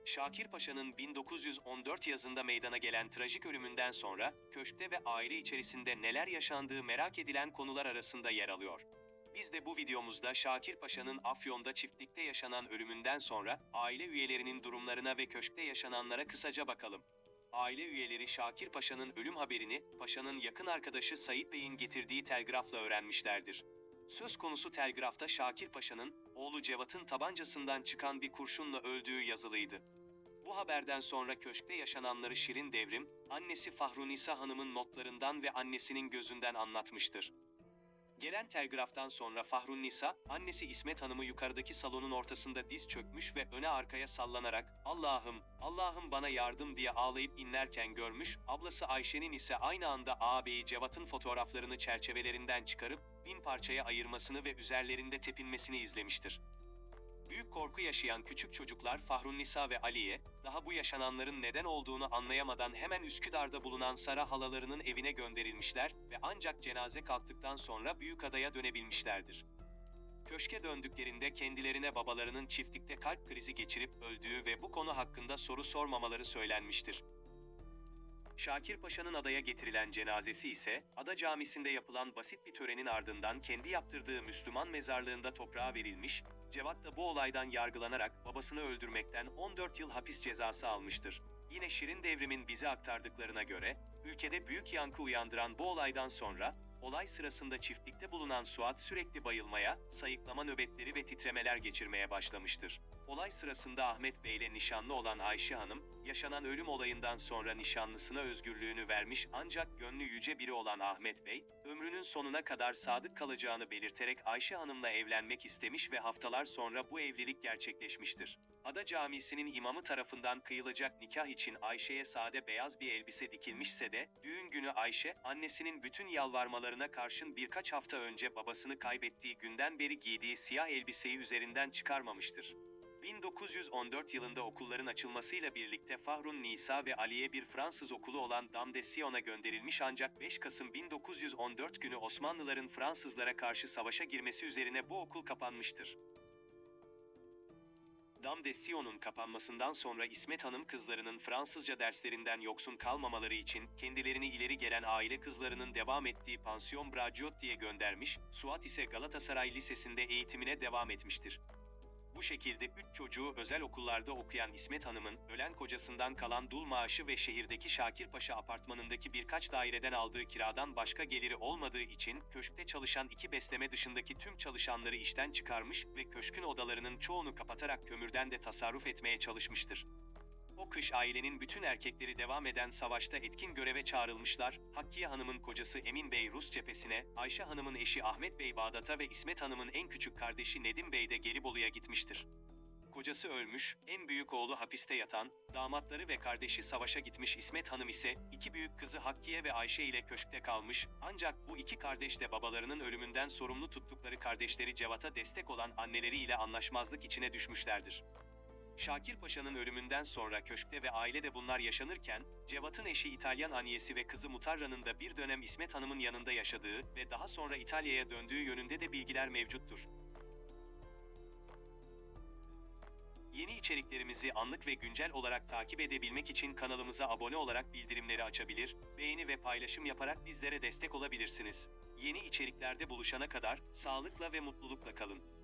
Şakir Paşa'nın 1914 yazında meydana gelen trajik ölümünden sonra, köşkte ve aile içerisinde neler yaşandığı merak edilen konular arasında yer alıyor. Biz de bu videomuzda Şakir Paşa'nın Afyon'da çiftlikte yaşanan ölümünden sonra, aile üyelerinin durumlarına ve köşkte yaşananlara kısaca bakalım. Aile üyeleri Şakir Paşa'nın ölüm haberini, Paşa'nın yakın arkadaşı Sait Bey'in getirdiği telgrafla öğrenmişlerdir. Söz konusu telgrafta Şakir Paşa'nın, oğlu Cevat'ın tabancasından çıkan bir kurşunla öldüğü yazılıydı. Bu haberden sonra köşkte yaşananları Şirin Devrim, annesi Fahrunisa Hanım'ın notlarından ve annesinin gözünden anlatmıştır. Gelen telgraftan sonra Fahrunisa, annesi İsmet Hanım'ı yukarıdaki salonun ortasında diz çökmüş ve öne arkaya sallanarak "Allah'ım, Allah'ım bana yardım" diye ağlayıp inlerken görmüş, ablası Ayşe'nin ise aynı anda ağabeyi Cevat'ın fotoğraflarını çerçevelerinden çıkarıp bin parçaya ayırmasını ve üzerlerinde tepinmesini izlemiştir. Büyük korku yaşayan küçük çocuklar Fahrunisa ve Aliye, daha bu yaşananların neden olduğunu anlayamadan hemen Üsküdar'da bulunan Sara halalarının evine gönderilmişler ve ancak cenaze kalktıktan sonra Büyükada'ya dönebilmişlerdir. Köşke döndüklerinde kendilerine babalarının çiftlikte kalp krizi geçirip öldüğü ve bu konu hakkında soru sormamaları söylenmiştir. Şakir Paşa'nın adaya getirilen cenazesi ise, Ada Camisi'nde yapılan basit bir törenin ardından kendi yaptırdığı Müslüman mezarlığında toprağa verilmiş, Cevat da bu olaydan yargılanarak babasını öldürmekten 14 yıl hapis cezası almıştır. Yine Şirin Devrim'in bize aktardıklarına göre, ülkede büyük yankı uyandıran bu olaydan sonra, olay sırasında çiftlikte bulunan Suat sürekli bayılmaya, sayıklama nöbetleri ve titremeler geçirmeye başlamıştır. Olay sırasında Ahmet Bey ile nişanlı olan Ayşe Hanım, yaşanan ölüm olayından sonra nişanlısına özgürlüğünü vermiş ancak gönlü yüce biri olan Ahmet Bey, ömrünün sonuna kadar sadık kalacağını belirterek Ayşe Hanım'la evlenmek istemiş ve haftalar sonra bu evlilik gerçekleşmiştir. Ada Camisi'nin imamı tarafından kıyılacak nikah için Ayşe'ye sade beyaz bir elbise dikilmişse de, düğün günü Ayşe, annesinin bütün yalvarmalarına karşın birkaç hafta önce babasını kaybettiği günden beri giydiği siyah elbiseyi üzerinden çıkarmamıştır. 1914 yılında okulların açılmasıyla birlikte Fahrun Nisa ve Aliye bir Fransız okulu olan Dame de Sion'a gönderilmiş ancak 5 Kasım 1914 günü Osmanlıların Fransızlara karşı savaşa girmesi üzerine bu okul kapanmıştır. Dame de Sion'un kapanmasından sonra İsmet Hanım kızlarının Fransızca derslerinden yoksun kalmamaları için kendilerini ileri gelen aile kızlarının devam ettiği Pansiyon Braciotti'ye göndermiş, Suat ise Galatasaray Lisesi'nde eğitimine devam etmiştir. Bu şekilde 3 çocuğu özel okullarda okuyan İsmet Hanım'ın, ölen kocasından kalan dul maaşı ve şehirdeki Şakirpaşa apartmanındaki birkaç daireden aldığı kiradan başka geliri olmadığı için, köşkte çalışan 2 besleme dışındaki tüm çalışanları işten çıkarmış ve köşkün odalarının çoğunu kapatarak kömürden de tasarruf etmeye çalışmıştır. O kış ailenin bütün erkekleri devam eden savaşta etkin göreve çağrılmışlar, Hakkiye Hanım'ın kocası Emin Bey Rus cephesine, Ayşe Hanım'ın eşi Ahmet Bey Bağdat'a ve İsmet Hanım'ın en küçük kardeşi Nedim Bey de Gelibolu'ya gitmiştir. Kocası ölmüş, en büyük oğlu hapiste yatan, damatları ve kardeşi savaşa gitmiş İsmet Hanım ise, 2 büyük kızı Hakkiye ve Ayşe ile köşkte kalmış, ancak bu 2 kardeş de babalarının ölümünden sorumlu tuttukları kardeşleri Cevat'a destek olan anneleriyle anlaşmazlık içine düşmüşlerdir. Şakir Paşa'nın ölümünden sonra köşkte ve ailede bunlar yaşanırken, Cevat'ın eşi İtalyan Anyesi ve kızı Mutarra'nın da bir dönem İsmet Hanım'ın yanında yaşadığı ve daha sonra İtalya'ya döndüğü yönünde de bilgiler mevcuttur. Yeni içeriklerimizi anlık ve güncel olarak takip edebilmek için kanalımıza abone olarak bildirimleri açabilir, beğeni ve paylaşım yaparak bizlere destek olabilirsiniz. Yeni içeriklerde buluşana kadar sağlıkla ve mutlulukla kalın.